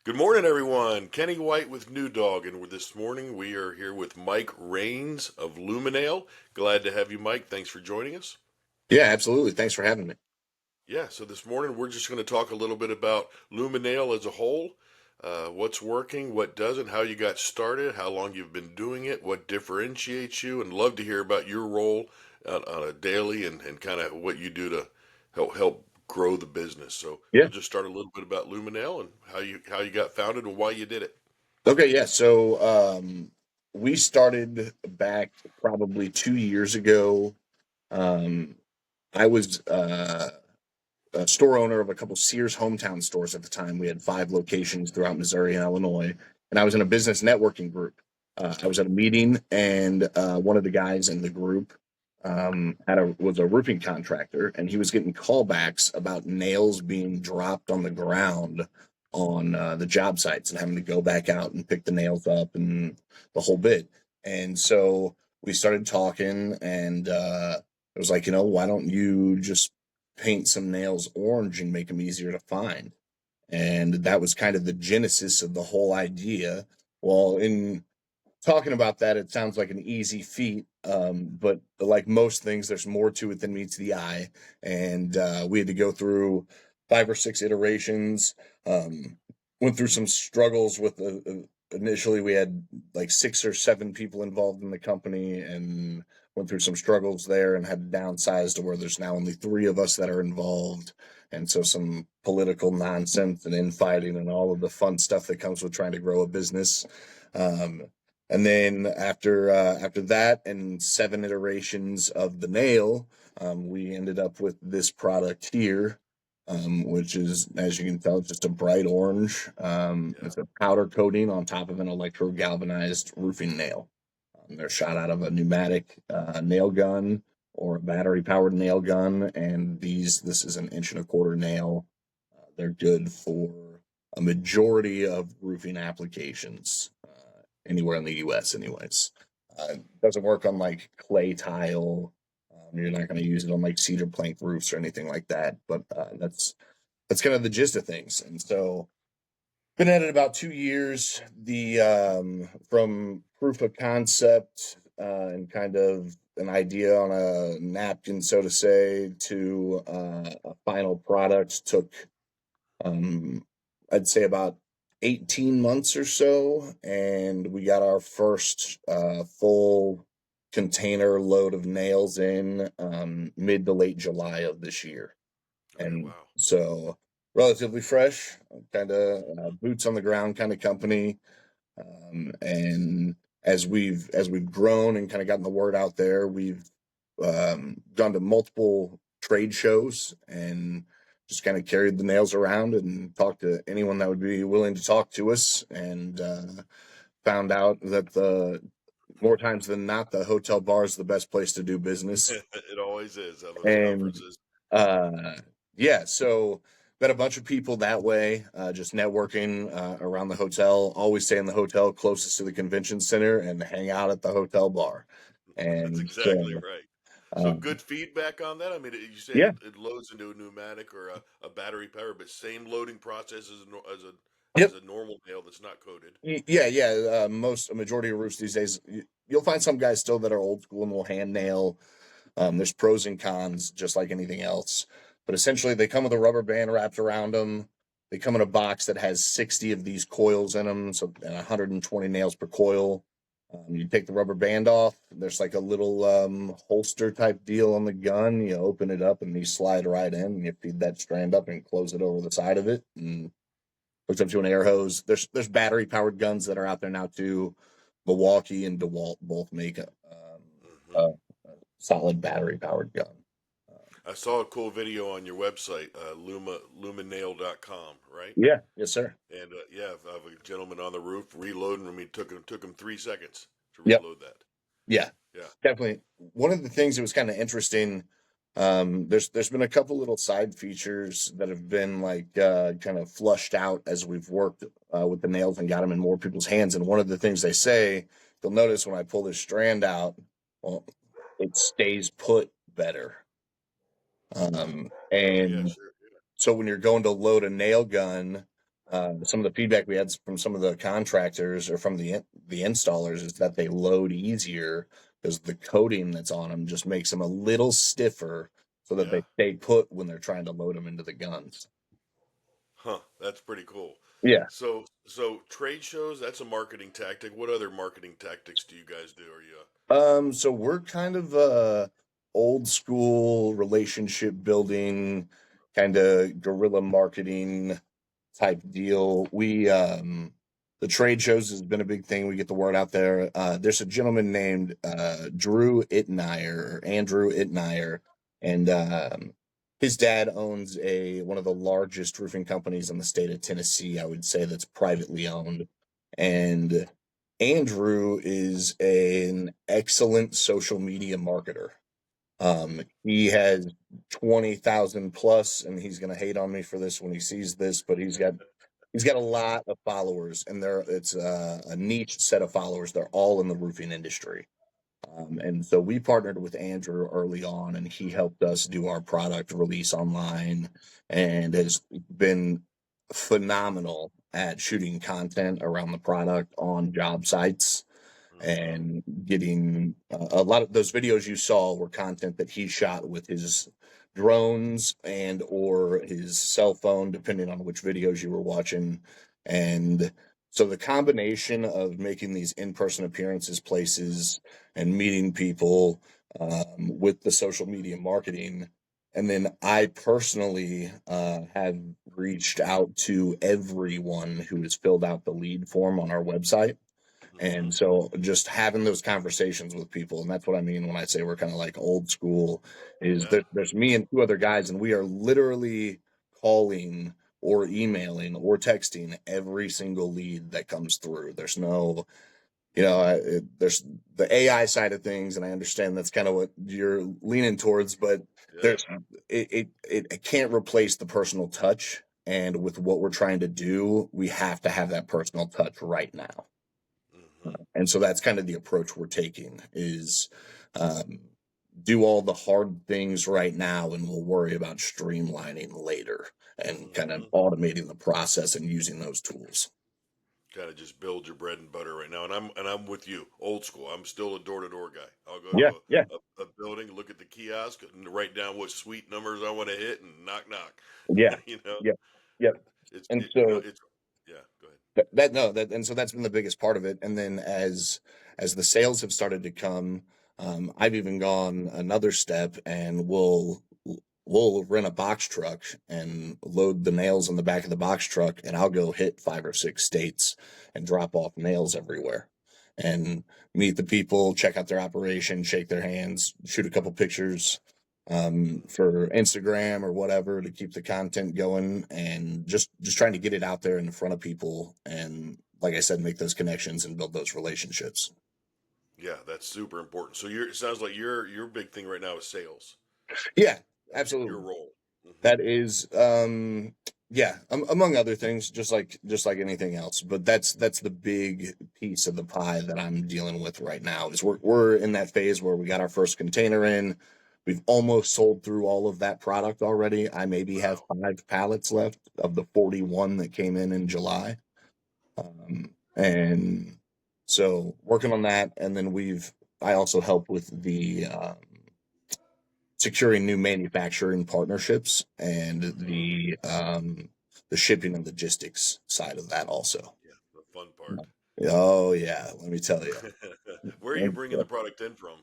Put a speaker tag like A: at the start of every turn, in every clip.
A: Good morning, everyone. Kenny White with New Dog, and this morning we are here with Mike Rains of Luma Nail. Glad to have you, Mike. Thanks for joining us.
B: Yeah, absolutely. Thanks for having me.
A: Yeah, so this morning we're just going to talk a little bit about Luma Nail as a whole, what's working, what doesn't, how you got started, how long you've been doing it, what differentiates you, and love to hear about your role on a daily and kind of what you do to help grow the business. So
B: Yeah.
A: we'll just start a little bit about Luma Nail and how you got founded and why you did it.
B: Okay. Yeah. So we started back probably 2 years ago. Um, I was a store owner of a couple Sears hometown stores at the time. We had 5 locations throughout Missouri and Illinois, and I was in a business networking group. I was at a meeting, and one of the guys in the group was a roofing contractor, and he was getting callbacks about nails being dropped on the ground on the job sites and having to go back out and pick the nails up and the whole bit. And so we started talking, and it was like, why don't you just paint some nails orange and make them easier to find? And that was kind of the genesis of the whole idea. Well, in talking about that, it sounds like an easy feat, but like most things, there's more to it than meets the eye. And we had to go through 5 or 6 iterations. Went through some struggles with initially we had like 6 or 7 people involved in the company, and went through some struggles there and had to downsize to where there's now only 3 of us that are involved. And so some political nonsense and infighting and all of the fun stuff that comes with trying to grow a business. Um, and then after that and 7 iterations of the nail, we ended up with this product here, which is, as you can tell, just a bright orange.
A: Yeah.
B: It's a powder coating on top of an electro galvanized roofing nail. They're shot out of a pneumatic nail gun or a battery powered nail gun, and this is an 1.25 inch nail. They're good for a majority of roofing applications anywhere in the U.S. Anyways, doesn't work on like clay tile. You're not going to use it on like cedar plank roofs or anything like that. But that's kind of the gist of things. And so been at it about 2 years. The From proof of concept and kind of an idea on a napkin, so to say, to a final product took, um, I'd say, about 18 months or so, and we got our first full container load of nails in mid to late July of this year.
A: Okay.
B: And
A: Wow.
B: so relatively fresh, kind of boots on the ground kind of company. And as we've grown and kind of gotten the word out there, we've gone to multiple trade shows and just kind of carried the nails around and talked to anyone that would be willing to talk to us, and found out that the more times than not, the hotel bar is the best place to do business.
A: It always is at those
B: And
A: conferences.
B: uh, yeah, so met a bunch of people that way, just networking around the hotel. Always stay in the hotel closest to the convention center and hang out at the hotel bar.
A: That's
B: And
A: exactly
B: so,
A: right. So
B: um,
A: good feedback on that. I mean, you say
B: yeah,
A: it loads into a pneumatic or a battery power, but same loading process as
B: yep,
A: a normal nail that's not coated.
B: yeah, yeah. A majority of roofs these days, you'll find some guys still that are old school and will hand nail. There's pros and cons, just like anything else. But essentially, they come with a rubber band wrapped around them. They come in a box that has 60 of these coils in them, so and 120 nails per coil. You take the rubber band off. There's like a little holster type deal on the gun. You open it up and you slide right in, and you feed that strand up and close it over the side of it, and hooks up to an air hose. There's battery powered guns that are out there now too. Milwaukee and DeWalt both make
A: Hmm.
B: a solid battery powered gun.
A: I saw a cool video on your website, lumanail.com, right?
B: Yeah, yes, sir.
A: And yeah, I have a gentleman on the roof reloading. I mean, it took him 3 seconds to
B: Yep.
A: reload that.
B: Yeah,
A: Yeah.
B: definitely. One of the things that was kind of interesting, there's been a couple little side features that have been like kind of flushed out as we've worked with the nails and got them in more people's hands. And one of the things they say, you'll notice when I pull this strand out, well, it stays put better.
A: Oh yeah,
B: And
A: sure.
B: so when you're going to load a nail gun, some of the feedback we had from some of the contractors or from the installers is that they load easier because the coating that's on them just makes them a little stiffer so that
A: Yeah.
B: they stay put when they're trying to load them into the guns.
A: Huh. That's pretty cool.
B: Yeah.
A: So trade shows, that's a marketing tactic. What other marketing tactics do you guys do? Are you
B: So we're kind of old school relationship building, kind of guerrilla marketing type deal. The trade shows has been a big thing. We get the word out there. There's a gentleman named Drew Itmeyer or Andrew Itmeyer, and his dad owns a one of the largest roofing companies in the state of Tennessee. I would say that's privately owned, and Andrew is an excellent social media marketer. He has 20,000 plus, and he's going to hate on me for this when he sees this, but he's got a lot of followers, and it's a niche set of followers. They're all in the roofing industry. And so we partnered with Andrew early on, and he helped us do our product release online and has been phenomenal at shooting content around the product on job sites
A: mm-hmm.
B: and getting a lot of those videos you saw were content that he shot with his drones and or his cell phone, depending on which videos you were watching. And so the combination of making these in-person appearances places and meeting people with the social media marketing, and then I personally have reached out to everyone who has filled out the lead form on our website,
A: Mm-hmm.
B: and so just having those conversations with people, and that's what I mean when I say we're kind of like old school, is
A: Yeah.
B: there's me and two other guys, and we are literally calling or emailing or texting every single lead that comes through. There's no, there's the AI side of things, and I understand that's kind of what you're leaning towards, but
A: Yeah.
B: there's it can't replace the personal touch. And with what we're trying to do, we have to have that personal touch right now.
A: Mm-hmm.
B: And so that's kind of the approach we're taking is um, do all the hard things right now, and we'll worry about streamlining later and kind of
A: Mm-hmm.
B: automating the process and using those tools.
A: Kind of just build your bread and butter right now, and I'm with you, old school. I'm still a door to door guy. I'll go
B: Yeah,
A: to
B: yeah,
A: a building, look at the kiosk, and write down what suite numbers I want to hit, and knock knock.
B: yeah,
A: You know,
B: yeah, yeah. And so
A: it's yeah. Go ahead.
B: that no that and so that's been the biggest part of it. And then as the sales have started to come, I've even gone another step, and we'll rent a box truck and load the nails in the back of the box truck, and I'll go hit 5 or 6 states and drop off nails everywhere and meet the people, check out their operation, shake their hands, shoot a couple pictures for Instagram or whatever to keep the content going, and just trying to get it out there in front of people, and like I said, make those connections and build those relationships.
A: Yeah, that's super important. So it sounds like your big thing right now is sales.
B: Yeah,
A: That's your
B: absolutely.
A: role. Mm-hmm.
B: That is, yeah, among other things, just like anything else. But that's the big piece of the pie that I'm dealing with right now. Is we're in that phase where we got our first container in. We've almost sold through all of that product already. I maybe have
A: Wow.
B: 5 pallets left of the 41 that came in July, and so working on that. And then I also help with the securing new manufacturing partnerships and
A: Mm-hmm.
B: the shipping and logistics side of that also.
A: Yeah, the fun part.
B: Oh yeah, let me tell you.
A: Where are you bringing the product in from?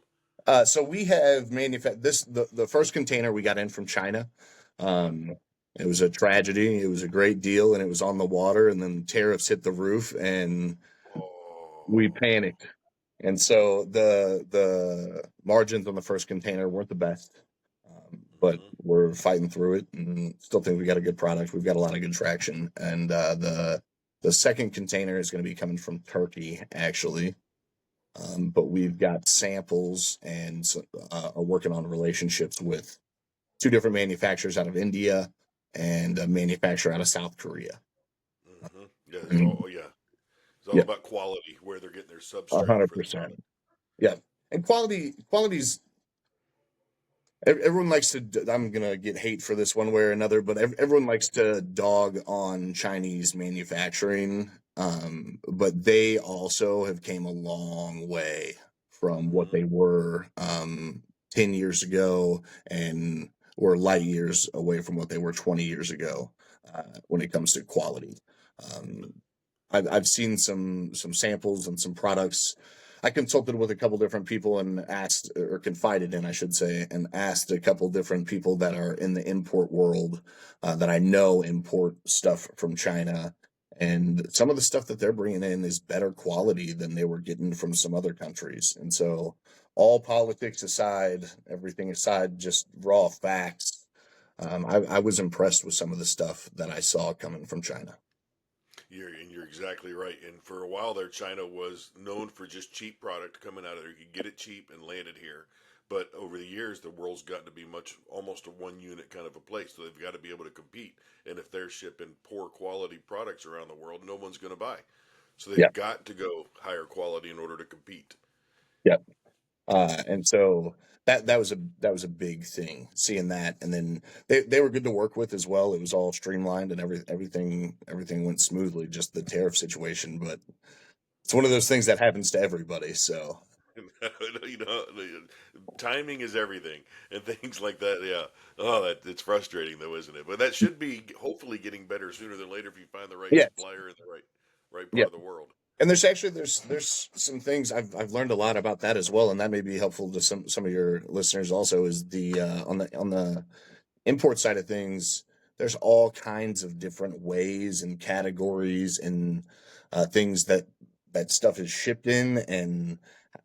B: So we have manufactured the first container we got in from China.
A: Yeah.
B: Um, it was a tragedy. It was a great deal, and it was on the water, and then tariffs hit the roof, and we
A: Oh.
B: panicked. And so the margins on the first container weren't the best, but
A: Mm-hmm.
B: we're fighting through it, and still think we got a good product. We've got a lot of good traction, and the second container is going to be coming from Turkey, actually. But we've got samples and are working on relationships with two different manufacturers out of India and a manufacturer out of South Korea.
A: Mm-hmm. Yeah,
B: And
A: yeah. It's all
B: yeah,
A: about quality, where they're getting their
B: a
A: substrate
B: hundred
A: for the
B: percent.
A: product.
B: Yeah, and quality's Everyone likes to. I'm gonna get hate for this one way or another, but everyone likes to dog on Chinese manufacturing. But they also have came a long way from what
A: Hmm.
B: they were 10 years ago, and were light years away from what they were 20 years ago when it comes to quality. Um, I've seen some samples and some products. I consulted with a couple different people and asked, or confided in, I should say, and asked a couple different people that are in the import world that I know import stuff from China. And some of the stuff that they're bringing in is better quality than they were getting from some other countries. And so, all politics aside, everything aside, just raw facts. I was impressed with some of the stuff that I saw coming from China.
A: You're exactly right. And for a while there, China was known for just cheap product coming out of there. You could get it cheap and land it here. But over the years, the world's gotten to be much almost a one unit kind of a place. So they've got to be able to compete. And if they're shipping poor quality products around the world, no one's going to buy. So
B: Yeah,
A: they've got to go higher quality in order to compete.
B: yeah. And so that was a big thing seeing that, and then they were good to work with as well. It was all streamlined and everything went smoothly. Just the tariff situation, but it's one of those things that happens to everybody. So
A: you know, timing is everything, and things like that. Yeah. Oh, that it's frustrating though, isn't it? But that should be hopefully getting better sooner than later if you find the right
B: yeah,
A: supplier in the right
B: yeah.
A: part of the world.
B: And there's some things I've learned a lot about that as well, and that may be helpful to some of your listeners also. Is the on the import side of things, there's all kinds of different ways and categories and things that stuff is shipped in and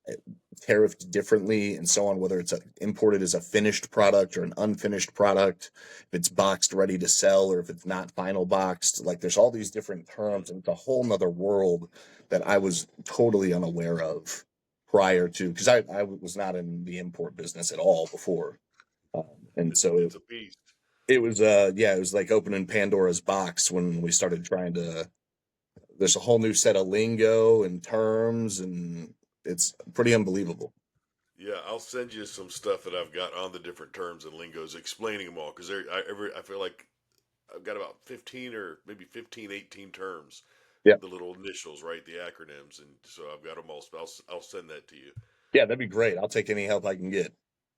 B: uh, tariffed differently and so on, whether it's imported as a finished product or an unfinished product, if it's boxed ready to sell or if it's not final boxed. Like there's all these different terms, and it's a whole nother world that I was totally unaware of prior to, because I was not in the import business at all before. And
A: It's
B: so
A: it's a beast.
B: it was yeah, it was like opening Pandora's box when we started trying to, there's a whole new set of lingo and terms, and it's pretty unbelievable.
A: Yeah, I'll send you some stuff that I've got on the different terms and lingos, explaining them all because I feel like I've got about 15 or maybe 15, 18 terms,
B: Yeah.
A: the little initials, right, the acronyms, and so I've got them all. I'll send that to you.
B: Yeah, that'd be great. I'll take any help I can get.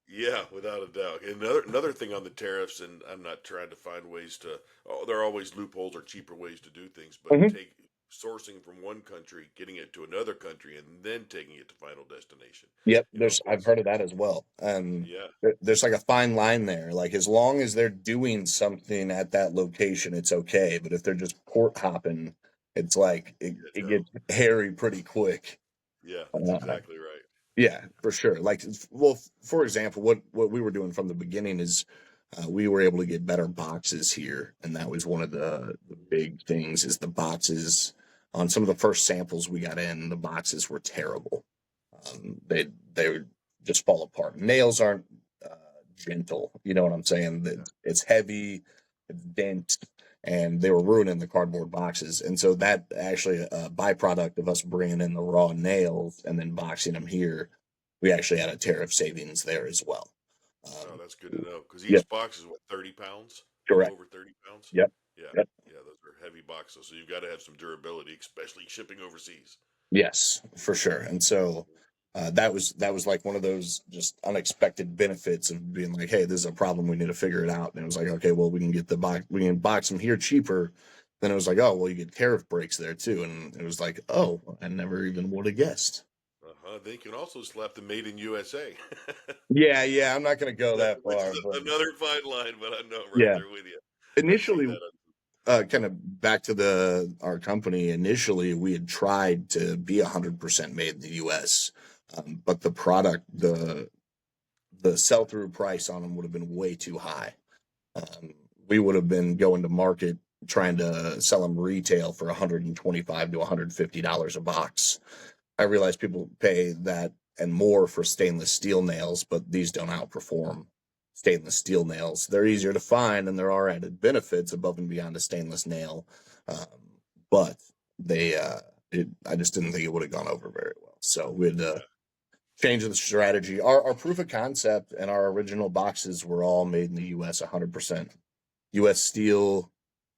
A: Yeah, without a doubt. Another thing on the tariffs, and I'm not trying to find ways to. Oh, there are always loopholes or cheaper ways to do things, but
B: Hmm.
A: take sourcing from one country, getting it to another country, and then taking it to final destination.
B: Yep,
A: You know, of
B: I've
A: course.
B: heard of that as well.
A: Yeah,
B: There's like a fine line there. Like as long as they're doing something at that location, it's okay. But if they're just port hopping, it's like
A: yeah,
B: it
A: no,
B: gets hairy pretty quick.
A: yeah, that's
B: Uh,
A: exactly right.
B: Yeah, for sure. Like, well, for example, what we were doing from the beginning is we were able to get better boxes here, and that was one of the big things. Is the boxes on some of the first samples we got in, the boxes were terrible. They would just fall apart. Nails aren't uh, gentle. You know what I'm saying?
A: Yeah.
B: That it's heavy, it's dense, and they were ruining the cardboard boxes. And so that actually a byproduct of us bringing in the raw nails and then boxing them here, we actually had a tariff savings there as well.
A: Oh,
B: Um,
A: that's good to know because
B: yeah,
A: each box is what 30 pounds, a little
B: correct.
A: over 30 pounds.
B: Yep,
A: Yeah,
B: yep.
A: yeah, those are heavy boxes, so you've got to have some durability, especially shipping overseas.
B: Yes, for sure. And so that was like one of those just unexpected benefits of being like, hey, this is a problem. We need to figure it out. And it was like, okay, well, we can box them here cheaper. Then it was like, oh, well, you get tariff breaks there too. And it was like, oh, I never even would have guessed.
A: Uh-huh. They can also slap the "Made in USA,"
B: Yeah, yeah, I'm not going to go that
A: which
B: far,
A: is
B: but
A: another fine line, but I know I'm right
B: yeah.
A: there with you. I see
B: Initially,
A: that.
B: kind of back to the our company. Initially, we had tried to be 100% made in the U.S., but the product, the sell through price on them would have been way too high. Um, we would have been going to market trying to sell them retail for $125 to $150 a box. I realize people pay that and more for stainless steel nails, but these don't outperform stainless steel nails. They're easier to find, and there are added benefits above and beyond a stainless nail. But they, I just didn't think it would have gone over very well. So we'd,
A: Yeah.
B: change the strategy. Our proof of concept and our original boxes were all made in the U.S. 100%. U.S. steel,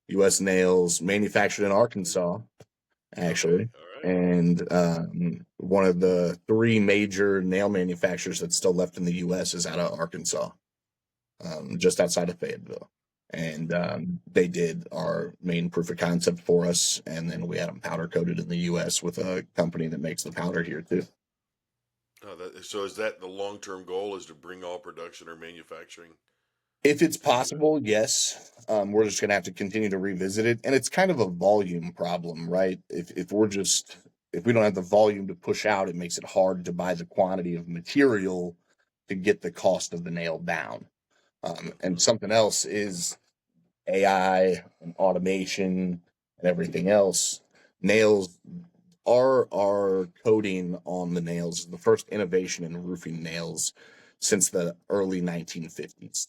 B: U.S. nails, manufactured in Arkansas,
A: Okay.
B: actually.
A: All right.
B: And one of the three major nail manufacturers that's still left in the U.S. is out of Arkansas, just outside of Fayetteville. And they did our main proof of concept for us, and then we had them powder coated in the U.S. with a company that makes the powder here too.
A: So is that the long-term goal is to bring all production or manufacturing
B: If it's
A: to the U.S.?
B: possible, yes. We're just going to have to continue to revisit it, and it's kind of a volume problem, right? If we don't have the volume to push out, it makes it hard to buy the quantity of material to get the cost of the nail down. And
A: Mm-hmm.
B: something else is AI and automation and everything else. Nails, our coating on the nails is the first innovation in roofing nails since the early 1950s.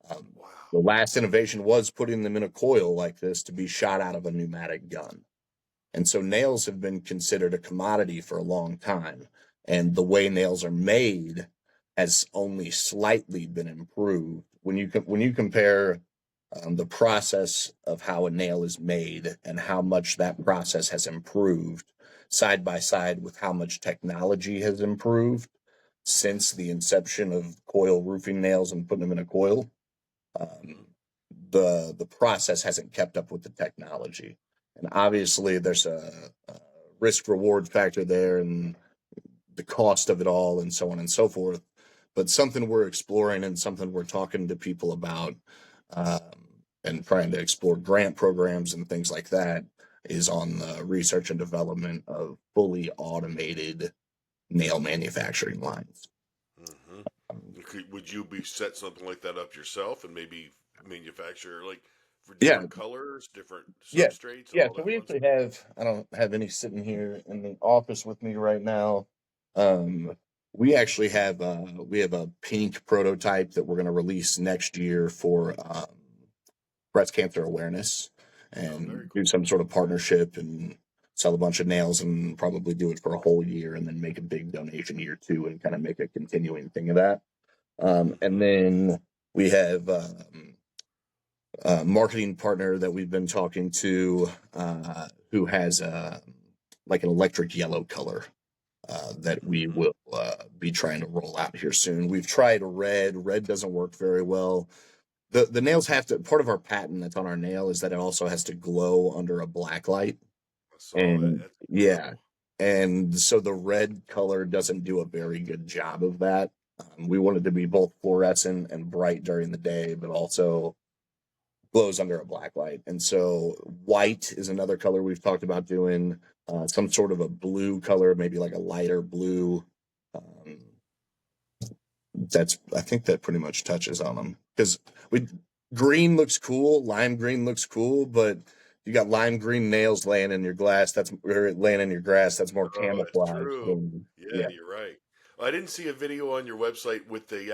B: Um, the
A: Wow.
B: last innovation was putting them in a coil like this to be shot out of a pneumatic gun. And so nails have been considered a commodity for a long time. And the way nails are made has only slightly been improved. When you compare the process of how a nail is made and how much that process has improved side by side with how much technology has improved since the inception of coil roofing nails and putting them in a coil,
A: Mm-hmm.
B: um, the process hasn't kept up with the technology, and obviously there's a risk reward factor there, and the cost of it all, and so on and so forth. But something we're exploring and something we're talking to people about, and trying to explore grant programs and things like that is on the research and development of fully automated nail manufacturing lines.
A: Mm-hmm.
B: Um,
A: Would you be set something like that up yourself and maybe manufacture like for
B: yeah,
A: different colors, different
B: yeah,
A: substrates, and
B: yeah.
A: all
B: So
A: that
B: we
A: fun
B: actually
A: stuff?
B: have. I don't have any sitting here in the office with me right now. Um, we actually have. We have a pink prototype that we're going to release next year for breast cancer awareness,
A: Oh, very
B: and do
A: cool.
B: some sort of partnership and sell a bunch of nails and probably do it for a whole year and then make a big donation year two and kind of make a continuing thing of that. And
A: Mm-hmm.
B: then we have marketing partner that we've been talking to, who has like an electric yellow color that we
A: Mm-hmm.
B: will be trying to roll out here soon. We've tried red. Red doesn't work very well. The nails have to. Part of our patent that's on our nail is that it also has to glow under a black light,
A: I saw that.
B: and
A: That's
B: yeah,
A: incredible.
B: and so the red color doesn't do a very good job of that. We want it to be both fluorescent and bright during the day, but also glows under a black light. And so white is another color we've talked about doing, some sort of a blue color, maybe like a lighter blue. Um, that's I think that pretty much touches on them because we green looks cool, lime green looks cool, but you got lime green nails laying in your glass. That's or laying in your grass. That's more
A: Oh, that's
B: camouflage
A: true.
B: than
A: Yeah,
B: yeah.
A: you're right. I didn't see a video on your website with the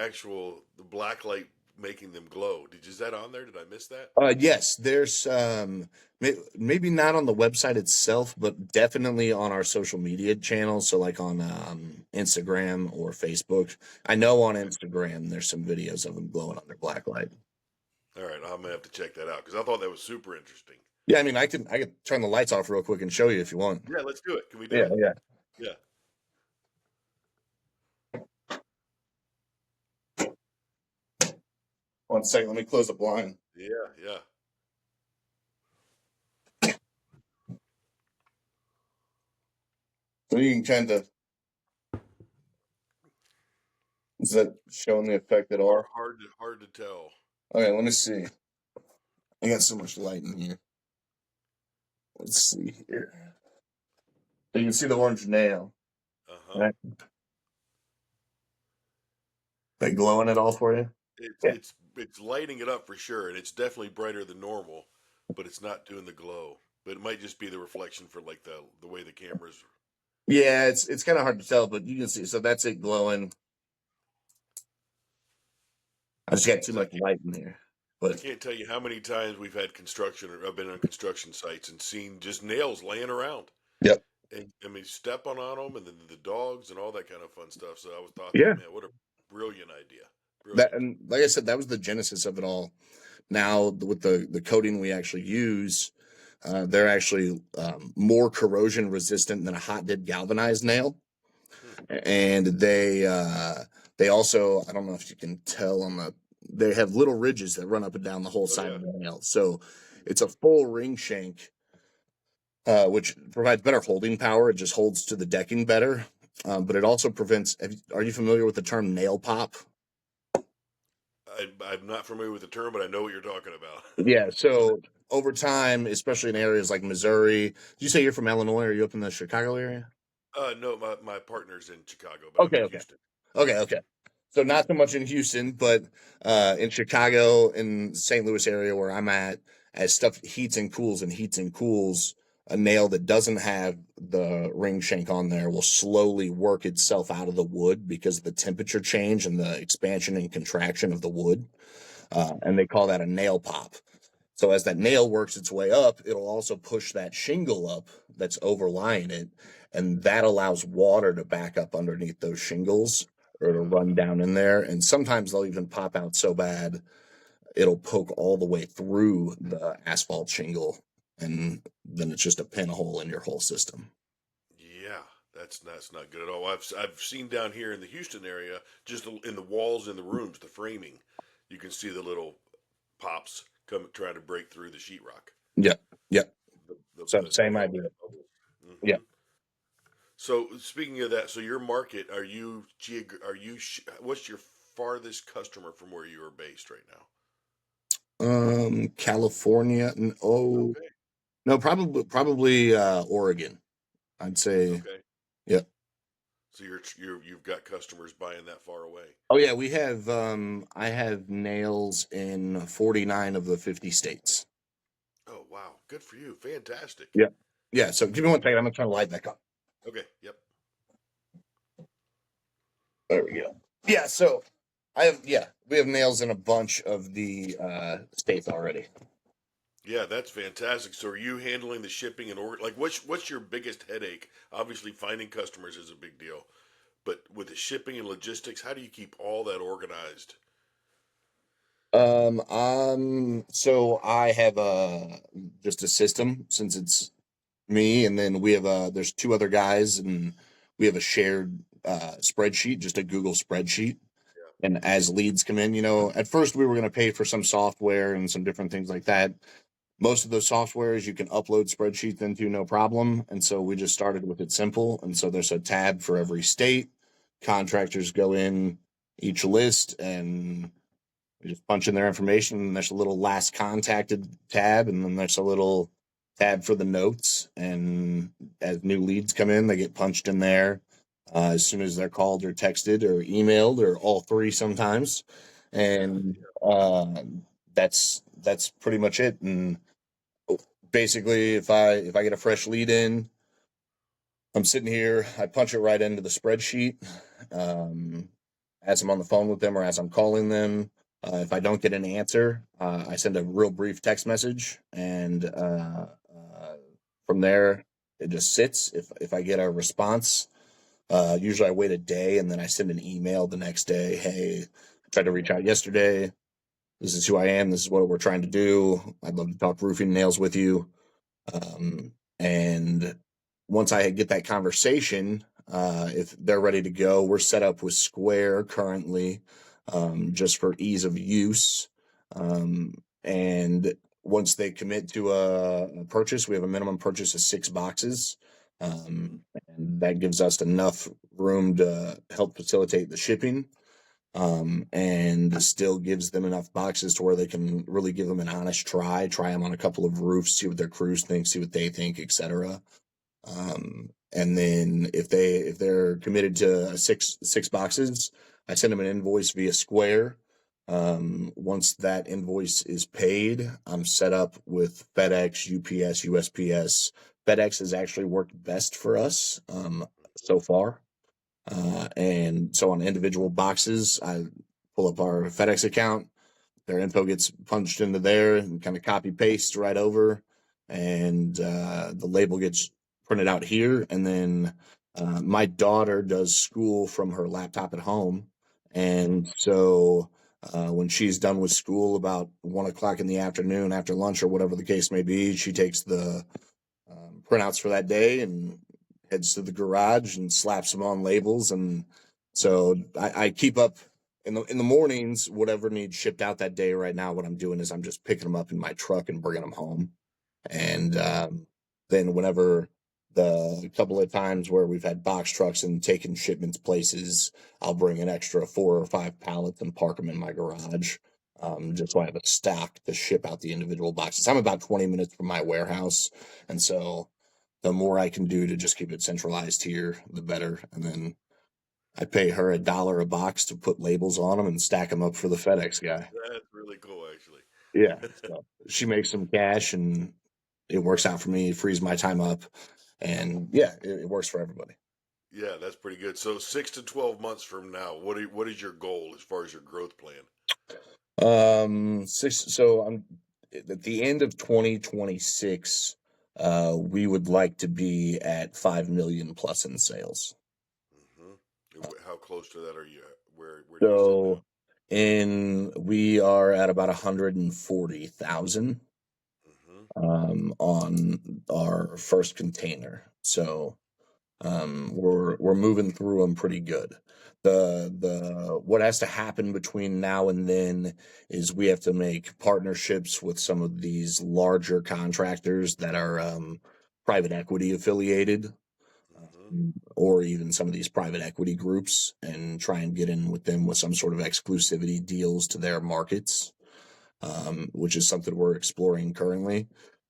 A: black light making them glow. Is that on there? Did I miss that?
B: Yes, there's maybe not on the website itself, but definitely on our social media channels. So like on Instagram or Facebook. I know on
A: Okay.
B: Instagram there's some videos of them glowing under black light.
A: All right, I'm gonna have to check that out because I thought that was super interesting.
B: Yeah, I mean I could turn the lights off real quick and show you if you want.
A: Yeah, let's do it. Can we do
B: Yeah,
A: it?
B: yeah.
A: Yeah.
B: One second, let me close the blind.
A: Yeah, yeah.
B: So you can kind of is that showing the effect at all?
A: Hard to tell.
B: Okay, let me see. I got so much light in here. Let's see here. So you can see the orange nail.
A: Uh-huh.
B: Right? They glowing at all for you?
A: It's
B: Yeah.
A: it's it's lighting it up for sure, and it's definitely brighter than normal, but it's not doing the glow. But it might just be the reflection for like the way the camera's.
B: Yeah, it's kind of hard to tell, but you can see. So that's it glowing. I just got too
A: 'Cause I
B: much
A: can't
B: light in here.
A: I
B: But
A: can't tell you how many times we've had construction or I've been on construction sites and seen just nails laying around.
B: yep.
A: And I mean, stepping on them, and then the dogs and all that kind of fun stuff. So I was thought
B: Yeah.
A: that, man, what a brilliant idea,
B: That,
A: brilliant.
B: and like I said, that was the genesis of it all. Now with the coating we actually use, they're actually more corrosion resistant than a hot dip galvanized nail,
A: Hmm.
B: and they also, I don't know if you can tell on the, they have little ridges that run up and down the whole
A: Oh
B: side
A: yeah.
B: of the nail, so it's a
A: Hmm.
B: full ring shank, which provides better holding power. It just holds to the decking better, but it also prevents. Are you familiar with the term nail pop?
A: I'm not familiar with the term, but I know what you're talking about.
B: Yeah. So over time, especially in areas like Missouri, did you say you're from Illinois? Are you up in the Chicago area?
A: No, my partner's in Chicago, but I'm
B: Okay.
A: in
B: Okay.
A: Houston.
B: Okay. Okay. So not so much in Houston, but in Chicago, in St. Louis area where I'm at, as stuff heats and cools, a nail that doesn't have the ring shank on there will slowly work itself out of the wood because of the temperature change and the expansion and contraction of the wood. And they call that a nail pop. So as that nail works its way up, it'll also push that shingle up that's overlying it, and that allows water to back up underneath those shingles or to run
A: Uh,
B: down in there. And sometimes they'll even pop out so bad it'll poke all the way through the asphalt shingle, and then it's just a pin hole in your whole system.
A: yeah, that's not good at all. I've seen down here in the Houston area, just in the walls in the rooms, the framing, you can see the little pops come trying to break through the sheetrock.
B: Yep, yep. So
A: The
B: same idea.
A: foam bubbles.
B: Yeah.
A: Hmm. So speaking of that, so your market, what's your farthest customer from where you are based right now?
B: California. Oh
A: Okay,
B: no, probably Oregon. I'd say.
A: okay.
B: Yep.
A: So you've got customers buying that far away.
B: Oh yeah, we have I have nails in 49 of the 50 states.
A: Oh wow, good for you, fantastic.
B: Yeah. Yeah, so give me one second. I'm gonna turn the light back on.
A: Okay, yep.
B: There we go. Yeah, so we have nails in a bunch of the states already.
A: Yeah, that's fantastic. So are you handling the shipping and order? Like, what's your biggest headache? Obviously, finding customers is a big deal, but with the shipping and logistics, how do you keep all that organized?
B: So I have just a system since it's me, and then we have there's two other guys, and we have a shared spreadsheet, just a Google spreadsheet.
A: Yeah.
B: And as leads come in, at first we were going to pay for some software and some different things like that. Most of those softwares you can upload spreadsheets into no problem. And so we just started with it simple. And so there's a tab for every state. Contractors go in each list and we just punch in their information. And there's a little last contacted tab. And then there's a little tab for the notes. And as new leads come in, they get punched in there as soon as they're called or texted or emailed or all three sometimes.
A: Yeah,
B: And that's pretty much it. And basically, if I get a fresh lead in, I'm sitting here, I punch it right into the spreadsheet um, as I'm on the phone with them or as I'm calling them. If I don't get an answer, I send a real brief text message, and from there it just sits. If I get a response, usually I wait a day and then I send an email the next day. Hey, I tried to reach out yesterday. This is who I am. This is what we're trying to do. I'd love to talk roofing nails with you. And once I get that conversation, if they're ready to go, we're set up with Square currently, just for ease of use. And once they commit to a purchase, we have a minimum purchase of 6 boxes. And that gives us enough room to help facilitate the shipping, and still gives them enough boxes to where they can really give them an honest try them on a couple of roofs, see what their crews think, see what they think, etc. And then if they're committed to six boxes, I send them an invoice via Square. Once that invoice is paid, I'm set up with FedEx, UPS, USPS. FedEx has actually worked best for us so far. And so on individual boxes, I pull up our FedEx account. Their info gets punched into there and kind of copy paste right over, and the label gets print it out here, and then my daughter does school from her laptop at home,
A: Mm-hmm.
B: and so when she's done with school about 1 o'clock in the afternoon after lunch or whatever the case may be, she takes the printouts for that day and heads to the garage and slaps them on labels. And so I keep up in the mornings, whatever needs shipped out that day. Right now, what I'm doing is I'm just picking them up in my truck and bringing them home. And then whenever the couple of times where we've had box trucks and taken shipments places, I'll bring an extra 4 or 5 pallets and park them in my garage. Just
A: Mm-hmm.
B: so I have a stock to ship out the individual boxes. I'm about 20 minutes from my warehouse, and so the more I can do to just keep it centralized here, the better. And then I pay her $1 a box to put labels on them and stack them up for the FedEx guy.
A: That's really cool, actually.
B: Yeah. So she makes some cash and it works out for me, frees my time up. And yeah, it works for everybody.
A: Yeah, that's pretty good. So 6 to 12 months from now, what is your goal as far as your growth plan?
B: So I'm at the end of 2026, we would like to be at 5 million plus in sales.
A: Mm-hmm. How close to that are you at? Where do you sit now?
B: So in we are at about 140,000
A: Mm-hmm.
B: on our first container. So we're moving through them pretty good. The what has to happen between now and then is we have to make partnerships with some of these larger contractors that are private equity affiliated,
A: Mm-hmm.
B: or even some of these private equity groups, and try and get in with them with some sort of exclusivity deals to their markets, which is something we're exploring currently.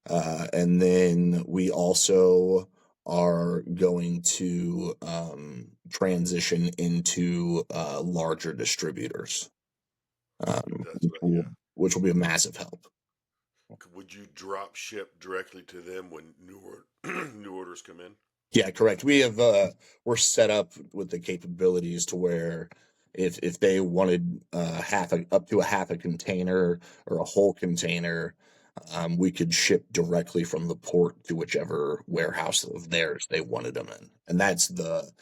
B: And then we also are going to transition into larger distributors,
A: That's right. Yeah.
B: which will be a massive help.
A: Would you drop ship directly to them when new orders come in?
B: Yeah, correct. We're set up with the capabilities to where if they wanted up to a half a container or a whole container, we could ship directly from the port to whichever warehouse of theirs they wanted them in. And that's the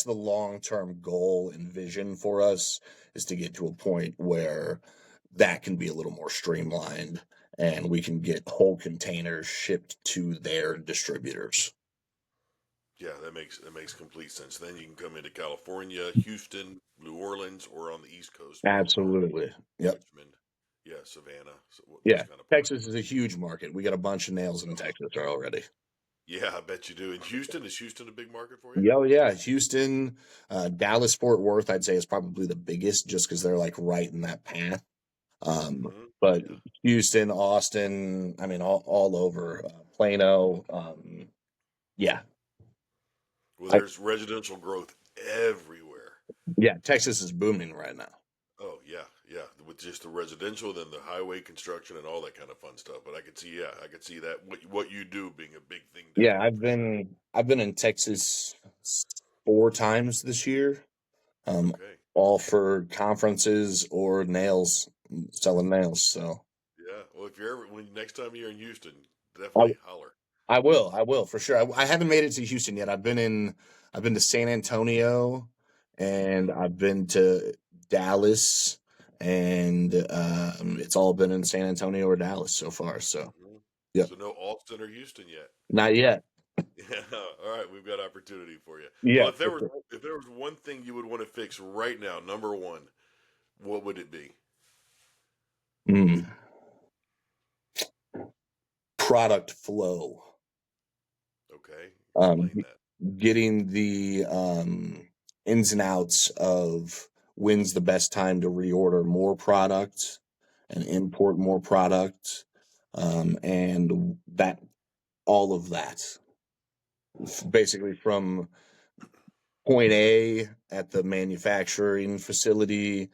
B: long-term goal and vision for us, is to get to a point where that can be a little more streamlined and we can get whole containers shipped to their distributors.
A: Yeah, that makes complete sense. Then you can come into California, Houston, New Orleans, or on the East Coast, Baltimore,
B: Absolutely. Yep.
A: Richmond, yeah, Savannah, so those
B: Yeah.
A: kind of places.
B: Texas is a huge market. We got a bunch of nails in Texas already.
A: Yeah, I bet you do. In Houston, is Houston a big market for you?
B: Yeah, oh, yeah. Houston, Dallas, Fort Worth, I'd say is probably the biggest just because they're like right in that path.
A: Mm-hmm.
B: But
A: Yeah.
B: Houston, Austin, I mean, all over, Plano. Yeah.
A: Well,
B: I,
A: there's residential growth everywhere.
B: yeah. Texas is booming right now.
A: Oh yeah, yeah. With just the residential, then the highway construction and all that kind of fun stuff. But I could see, yeah, I could see that what you do being a big thing down
B: Yeah.
A: there for sure.
B: I've been in Texas 4 times this year,
A: Okay.
B: all for conferences or nails, selling nails. So
A: Yeah. Well, if you're ever when next time you're in Houston,
B: I,
A: definitely holler.
B: I will for sure. I haven't made it to Houston yet. I've been to San Antonio, and
A: Mm-hmm.
B: I've been to Dallas, and it's all been in San Antonio or Dallas so far. So,
A: Mm-hmm.
B: yep,
A: So no Austin or Houston yet.
B: not yet.
A: Yeah. All right, we've got opportunity for you. Well,
B: Yeah,
A: if there
B: for
A: was
B: sure.
A: if there was one thing you would want to fix right now, number one, what would it be?
B: Mm. Product flow.
A: Okay.
B: Um,
A: Explain that.
B: Getting the ins and outs of when's the best time to reorder more product and import more product, and that all of that, basically from point A at the manufacturing facility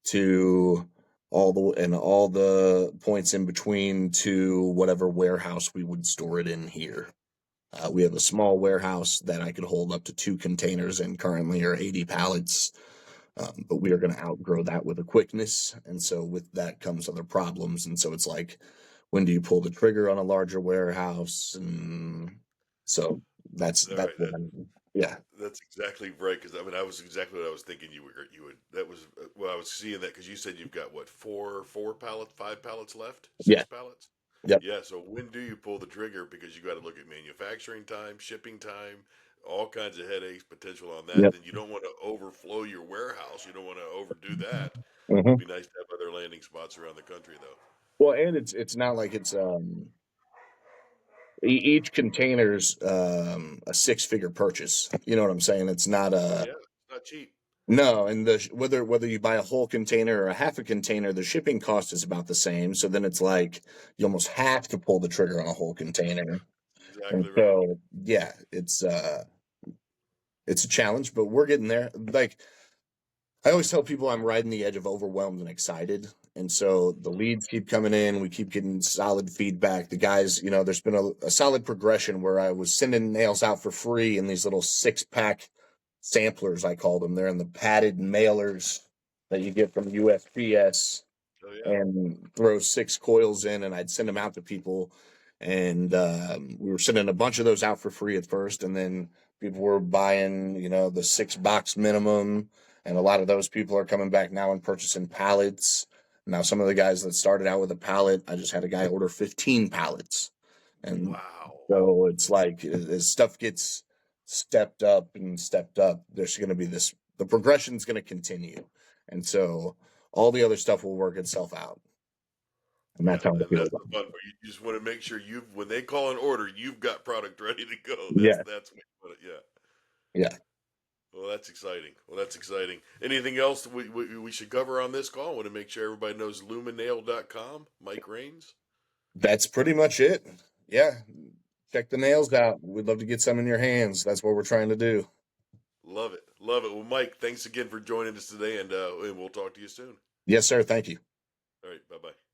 B: to all the points in between to whatever warehouse we would store it in here. We have a small warehouse that I could hold up to 2 containers in currently, or 80 pallets. But we are going to outgrow that with a quickness. And so with that comes other problems. And so it's like, when do you pull the trigger on a larger warehouse? And so
A: All
B: That's
A: right.
B: what I'm. Yeah.
A: That's exactly right. Because I mean, I was exactly what I was thinking. You would. That was well, I was seeing that because you said you've got what four pallets, 5 pallets left,
B: Yeah.
A: 6 pallets.
B: Yep.
A: Yeah. So when do you pull the trigger? Because you got to look at manufacturing time, shipping time, all kinds of headaches potential on that.
B: Yep.
A: Then you don't want to overflow your warehouse. You don't want to overdo that.
B: Hmm.
A: Be nice to have other landing spots around the country, though.
B: Well, and it's not like it's each container's a six-figure purchase. You know what I'm saying? It's not
A: Oh
B: a
A: yeah, it's not cheap.
B: no, and the whether you buy a whole container or a half a container, the shipping cost is about the same. So then it's like you almost have to pull the trigger on a whole container. And
A: Exactly right.
B: so yeah, it's a challenge, but we're getting there. Like I always tell people I'm riding the edge of overwhelmed and excited. And so the leads keep coming in. We keep getting solid feedback. The guys, there's been a solid progression where I was sending nails out for free in these little 6-pack samplers, I call them. They're in the padded mailers that you get from USPS
A: Oh yeah.
B: and throw 6 coils in, and I'd send them out to people. And we were sending a bunch of those out for free at first, and then people were buying, the 6 box minimum, and a lot of those people are coming back now and purchasing pallets. Now, some of the guys that started out with a pallet, I just had a guy order 15 pallets, and
A: Wow.
B: so it's like as stuff gets stepped up, there's going to be this. The progression's going to continue, and so all the other stuff will work itself out. And
A: Yeah,
B: that's how I
A: and
B: feel
A: that's
B: about
A: the fun part. You just want to make sure when they call an order, you've got product ready to go.
B: it. Yeah.
A: That's what you want yeah.
B: Yeah.
A: Well, that's exciting. Well, that's exciting. Anything else that we should cover on this call? I want to make sure everybody knows lumanail.com, Mike Rains.
B: That's pretty much it. Yeah. Check the nails out. We'd love to get some in your hands. That's what we're trying to do.
A: Love it. Love it. Well, Mike, thanks again for joining us today, and we'll talk to you soon.
B: Yes, sir. Thank you.
A: All right. Bye bye.